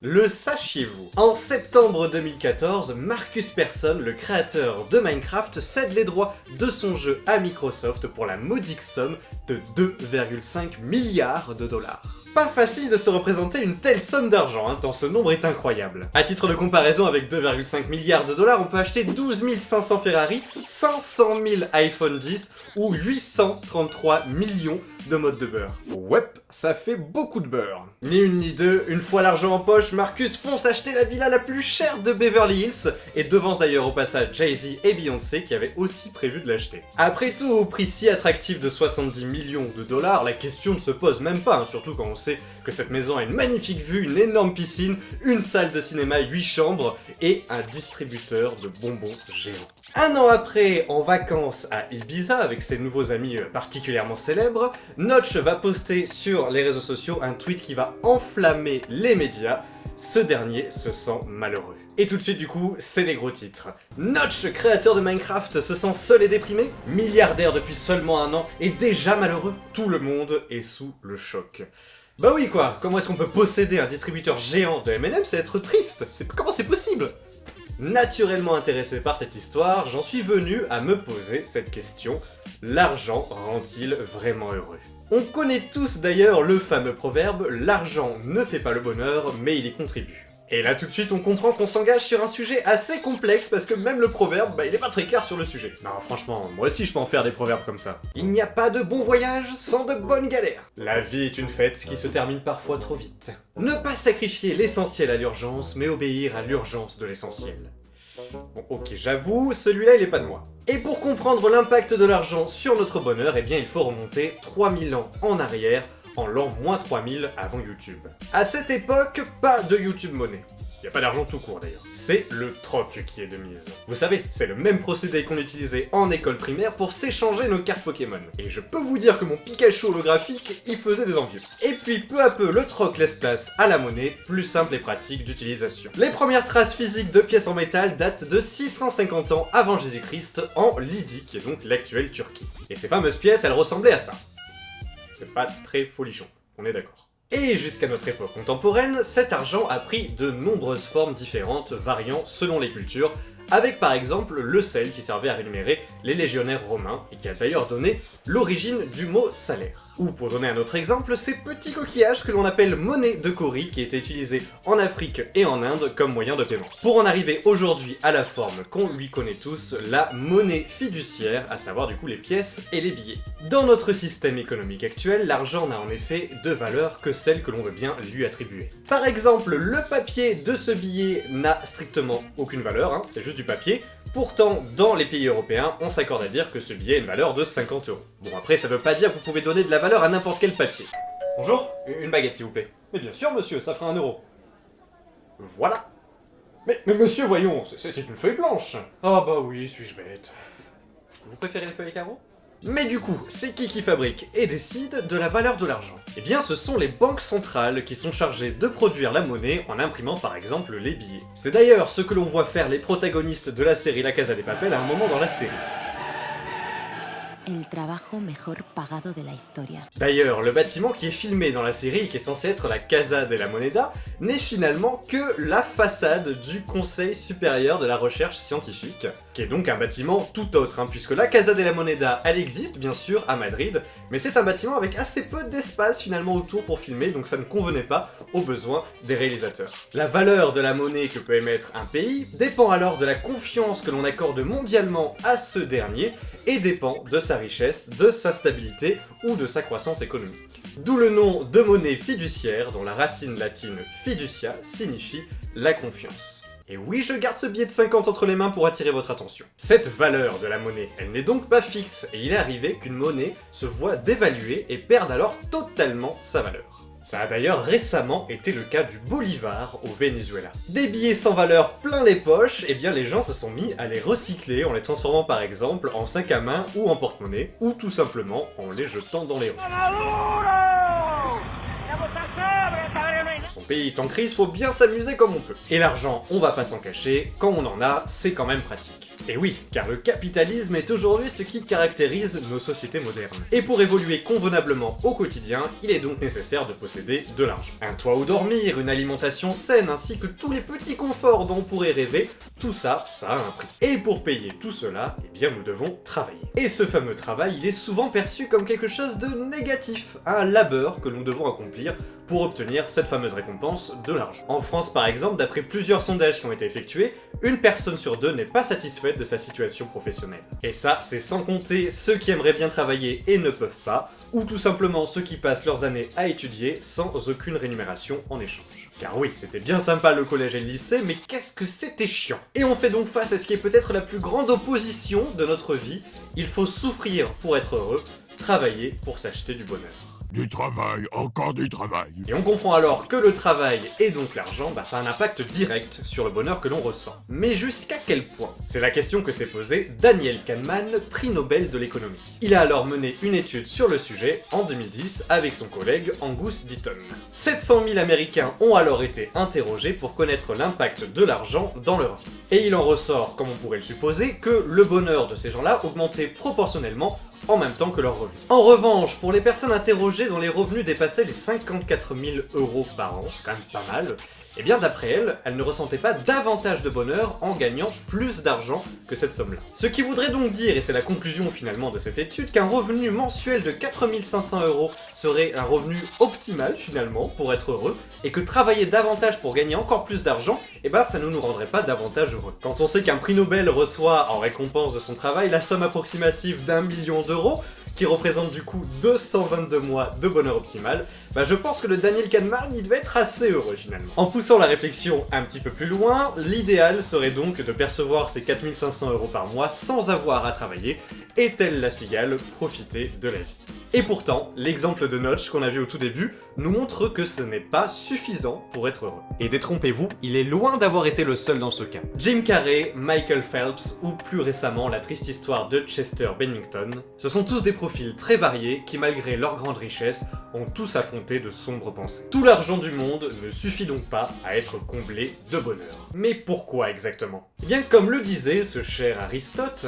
Le sachiez-vous? En septembre 2014, Markus Persson, le créateur de Minecraft, cède les droits de son jeu à Microsoft pour la modique somme de 2,5 milliards de dollars. Pas facile de se représenter une telle somme d'argent, tant ce nombre est incroyable. A titre de comparaison, avec 2,5 milliards de dollars, on peut acheter 12 500 Ferrari, 500 000 iPhone 10 ou 833 millions de modes de beurre. Ouais, ça fait beaucoup de beurre. Ni une ni deux, une fois l'argent en poche, Markus fonce acheter la villa la plus chère de Beverly Hills et devance d'ailleurs au passage Jay-Z et Beyoncé qui avaient aussi prévu de l'acheter. Après tout, au prix si attractif de 70 millions de dollars, la question ne se pose même pas, surtout quand on sait que cette maison a une magnifique vue, une énorme piscine, une salle de cinéma 8 chambres et un distributeur de bonbons géants. Un an après, en vacances à Ibiza avec ses nouveaux amis particulièrement célèbres, Notch va poster sur les réseaux sociaux un tweet qui va enflammer les médias. Ce dernier se sent malheureux. Et tout de suite du coup, c'est les gros titres. Notch, créateur de Minecraft, se sent seul et déprimé. Milliardaire depuis seulement un an et déjà malheureux. Tout le monde est sous le choc. Bah oui quoi, comment est-ce qu'on peut posséder un distributeur géant de M&M's et être triste? Comment c'est possible? Naturellement intéressé par cette histoire, j'en suis venu à me poser cette question: l'argent rend-il vraiment heureux? On connaît tous d'ailleurs le fameux proverbe « l'argent ne fait pas le bonheur, mais il y contribue ». Et là tout de suite on comprend qu'on s'engage sur un sujet assez complexe parce que même le proverbe, il est pas très clair sur le sujet. Non franchement, moi aussi je peux en faire des proverbes comme ça. Il n'y a pas de bon voyage sans de bonnes galères. La vie est une fête qui se termine parfois trop vite. Ne pas sacrifier l'essentiel à l'urgence, mais obéir à l'urgence de l'essentiel. Bon ok, j'avoue, celui-là il est pas de moi. Et pour comprendre l'impact de l'argent sur notre bonheur, eh bien il faut remonter 3000 ans en arrière, en l'an moins 3000 avant YouTube. À cette époque, pas de YouTube monnaie. Y a pas d'argent tout court d'ailleurs. C'est le troc qui est de mise. Vous savez, c'est le même procédé qu'on utilisait en école primaire pour s'échanger nos cartes Pokémon. Et je peux vous dire que mon Pikachu holographique, il faisait des envieux. Et puis peu à peu, le troc laisse place à la monnaie, plus simple et pratique d'utilisation. Les premières traces physiques de pièces en métal datent de 650 ans avant Jésus-Christ en Lydie, qui est donc l'actuelle Turquie. Et ces fameuses pièces, elles ressemblaient à ça. C'est pas très folichon, on est d'accord. Et jusqu'à notre époque contemporaine, cet argent a pris de nombreuses formes différentes, variant selon les cultures, avec par exemple le sel qui servait à rémunérer les légionnaires romains, et qui a d'ailleurs donné l'origine du mot salaire. Ou pour donner un autre exemple, ces petits coquillages que l'on appelle monnaie de Cori, qui étaient utilisés en Afrique et en Inde comme moyen de paiement. Pour en arriver aujourd'hui à la forme qu'on lui connaît tous, la monnaie fiduciaire, à savoir du coup les pièces et les billets. Dans notre système économique actuel, l'argent n'a en effet de valeur que celle que l'on veut bien lui attribuer. Par exemple, le papier de ce billet n'a strictement aucune valeur, c'est juste du papier. Pourtant, dans les pays européens, on s'accorde à dire que ce billet a une valeur de 50 €. Bon après, ça veut pas dire que vous pouvez donner de la valeur à n'importe quel papier. Bonjour, une baguette s'il vous plaît. Mais bien sûr monsieur, ça fera 1 €. Voilà. Mais monsieur, voyons, c'est une feuille blanche. Ah bah oui, suis-je bête. Vous préférez les feuilles carreaux? Mais du coup, c'est qui fabrique et décide de la valeur de l'argent? Eh bien ce sont les banques centrales qui sont chargées de produire la monnaie en imprimant par exemple les billets. C'est d'ailleurs ce que l'on voit faire les protagonistes de la série La Casa de Papel à un moment dans la série. El trabajo mejor pagado de la historia. D'ailleurs, le bâtiment qui est filmé dans la série et qui est censé être la Casa de la Moneda n'est finalement que la façade du Conseil supérieur de la recherche scientifique, qui est donc un bâtiment tout autre, puisque la Casa de la Moneda, elle existe bien sûr à Madrid, mais c'est un bâtiment avec assez peu d'espace finalement autour pour filmer, donc ça ne convenait pas aux besoins des réalisateurs. La valeur de la monnaie que peut émettre un pays dépend alors de la confiance que l'on accorde mondialement à ce dernier, et dépend de sa richesse, de sa stabilité ou de sa croissance économique. D'où le nom de monnaie fiduciaire, dont la racine latine fiducia signifie la confiance. Et oui, je garde ce billet de 50 entre les mains pour attirer votre attention. Cette valeur de la monnaie, elle n'est donc pas fixe, et il est arrivé qu'une monnaie se voit dévaluer et perde alors totalement sa valeur. Ça a d'ailleurs récemment été le cas du Bolivar au Venezuela. Des billets sans valeur plein les poches, et bien les gens se sont mis à les recycler en les transformant par exemple en sac à main ou en porte-monnaie, ou tout simplement en les jetant dans les rues. Son pays est en crise, faut bien s'amuser comme on peut. Et l'argent, on va pas s'en cacher, quand on en a, c'est quand même pratique. Et oui, car le capitalisme est aujourd'hui ce qui caractérise nos sociétés modernes. Et pour évoluer convenablement au quotidien, il est donc nécessaire de posséder de l'argent. Un toit où dormir, une alimentation saine, ainsi que tous les petits conforts dont on pourrait rêver, tout ça, ça a un prix. Et pour payer tout cela, eh bien nous devons travailler. Et ce fameux travail, il est souvent perçu comme quelque chose de négatif, un labeur que nous devons accomplir pour obtenir cette fameuse récompense de l'argent. En France par exemple, d'après plusieurs sondages qui ont été effectués, une personne sur deux n'est pas satisfaite de sa situation professionnelle. Et ça, c'est sans compter ceux qui aimeraient bien travailler et ne peuvent pas, ou tout simplement ceux qui passent leurs années à étudier sans aucune rémunération en échange. Car oui, c'était bien sympa le collège et le lycée, mais qu'est-ce que c'était chiant. Et on fait donc face à ce qui est peut-être la plus grande opposition de notre vie, il faut souffrir pour être heureux, travailler pour s'acheter du bonheur. Du travail, encore du travail. Et on comprend alors que le travail et donc l'argent, ça a un impact direct sur le bonheur que l'on ressent. Mais jusqu'à quel point? C'est la question que s'est posée Daniel Kahneman, prix Nobel de l'économie. Il a alors mené une étude sur le sujet en 2010 avec son collègue Angus Deaton. 700 000 Américains ont alors été interrogés pour connaître l'impact de l'argent dans leur vie. Et il en ressort, comme on pourrait le supposer, que le bonheur de ces gens-là augmentait proportionnellement en même temps que leurs revenus. En revanche, pour les personnes interrogées dont les revenus dépassaient les 54 000 € par an, c'est quand même pas mal, eh bien d'après elles ne ressentaient pas davantage de bonheur en gagnant plus d'argent que cette somme-là. Ce qui voudrait donc dire, et c'est la conclusion finalement de cette étude, qu'un revenu mensuel de 4 500 € serait un revenu optimal finalement pour être heureux, et que travailler davantage pour gagner encore plus d'argent, ça ne nous rendrait pas davantage heureux. Quand on sait qu'un prix Nobel reçoit en récompense de son travail la somme approximative d'1 million d'euros, qui représente du coup 222 mois de bonheur optimal, je pense que le Daniel Kahneman, il devait être assez heureux finalement. En poussant la réflexion un petit peu plus loin, l'idéal serait donc de percevoir ces 4 500 € par mois sans avoir à travailler, et telle la cigale, profiter de la vie. Et pourtant, l'exemple de Notch qu'on a vu au tout début nous montre que ce n'est pas suffisant pour être heureux. Et détrompez-vous, il est loin d'avoir été le seul dans ce cas. Jim Carrey, Michael Phelps ou plus récemment la triste histoire de Chester Bennington, ce sont tous des profils très variés qui malgré leur grande richesse ont tous affronté de sombres pensées. Tout l'argent du monde ne suffit donc pas à être comblé de bonheur. Mais pourquoi exactement? Eh bien comme le disait ce cher Aristote,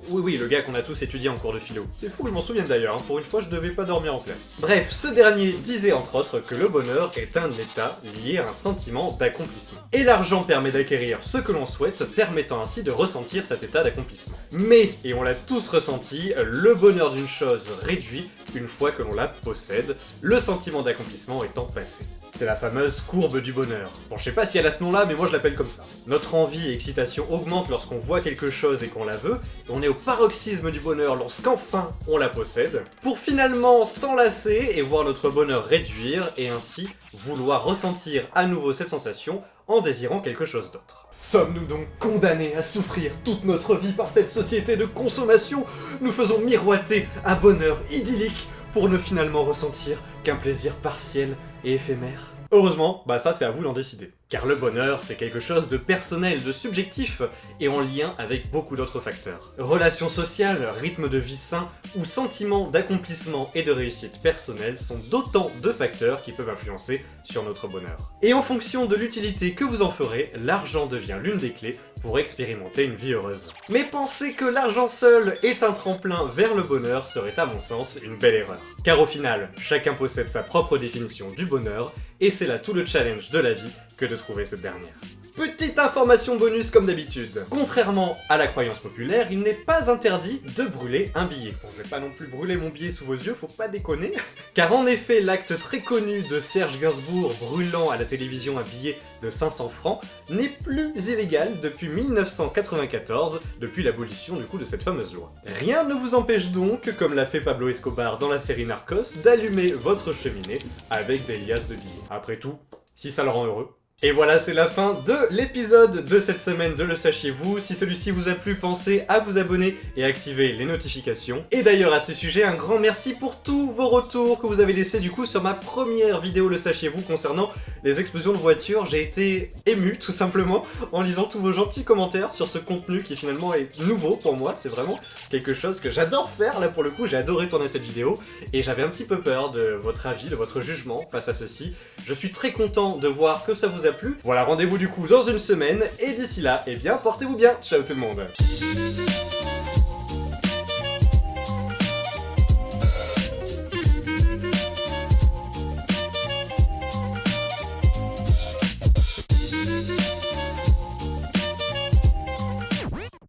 oui, le gars qu'on a tous étudié en cours de philo. C'est fou que je m'en souvienne d'ailleurs, pour une fois je devais pas dormir en classe. Bref, ce dernier disait entre autres que le bonheur est un état lié à un sentiment d'accomplissement. Et l'argent permet d'acquérir ce que l'on souhaite, permettant ainsi de ressentir cet état d'accomplissement. Mais, et on l'a tous ressenti, le bonheur d'une chose réduit une fois que l'on la possède, le sentiment d'accomplissement étant passé. C'est la fameuse courbe du bonheur. Bon, je sais pas si elle a ce nom-là, mais moi je l'appelle comme ça. Notre envie et excitation augmentent lorsqu'on voit quelque chose et qu'on la veut, et on est au paroxysme du bonheur lorsqu'enfin on la possède, pour finalement s'enlacer et voir notre bonheur réduire, et ainsi vouloir ressentir à nouveau cette sensation en désirant quelque chose d'autre. Sommes-nous donc condamnés à souffrir toute notre vie par cette société de consommation? Nous faisons miroiter un bonheur idyllique pour ne finalement ressentir qu'un plaisir partiel et éphémère. Heureusement, ça c'est à vous d'en décider. Car le bonheur, c'est quelque chose de personnel, de subjectif, et en lien avec beaucoup d'autres facteurs. Relations sociales, rythme de vie sain, ou sentiment d'accomplissement et de réussite personnelle sont d'autant de facteurs qui peuvent influencer sur notre bonheur. Et en fonction de l'utilité que vous en ferez, l'argent devient l'une des clés pour expérimenter une vie heureuse. Mais penser que l'argent seul est un tremplin vers le bonheur serait à mon sens une belle erreur. Car au final, chacun possède sa propre définition du bonheur, et c'est là tout le challenge de la vie que de trouver cette dernière. Petite information bonus comme d'habitude. Contrairement à la croyance populaire, il n'est pas interdit de brûler un billet. Bon, je vais pas non plus brûler mon billet sous vos yeux, faut pas déconner. Car en effet, l'acte très connu de Serge Gainsbourg brûlant à la télévision un billet de 500 francs n'est plus illégal depuis 1994, depuis l'abolition du coup de cette fameuse loi. Rien ne vous empêche donc, comme l'a fait Pablo Escobar dans la série Narcos, d'allumer votre cheminée avec des liasses de billets. Après tout, si ça le rend heureux. Et voilà, c'est la fin de l'épisode de cette semaine de Le Sachiez-vous. Si celui-ci vous a plu, pensez à vous abonner et à activer les notifications. Et d'ailleurs, à ce sujet, un grand merci pour tous vos retours que vous avez laissés du coup sur ma première vidéo Le Sachiez-vous concernant les explosions de voitures. J'ai été ému, tout simplement, en lisant tous vos gentils commentaires sur ce contenu qui finalement est nouveau pour moi. C'est vraiment quelque chose que j'adore faire, là pour le coup, j'ai adoré tourner cette vidéo. Et j'avais un petit peu peur de votre avis, de votre jugement face à ceci. Je suis très content de voir que ça vous vous a plu. Voilà, rendez-vous du coup dans une semaine, et d'ici là, eh bien, portez-vous bien. Ciao tout le monde.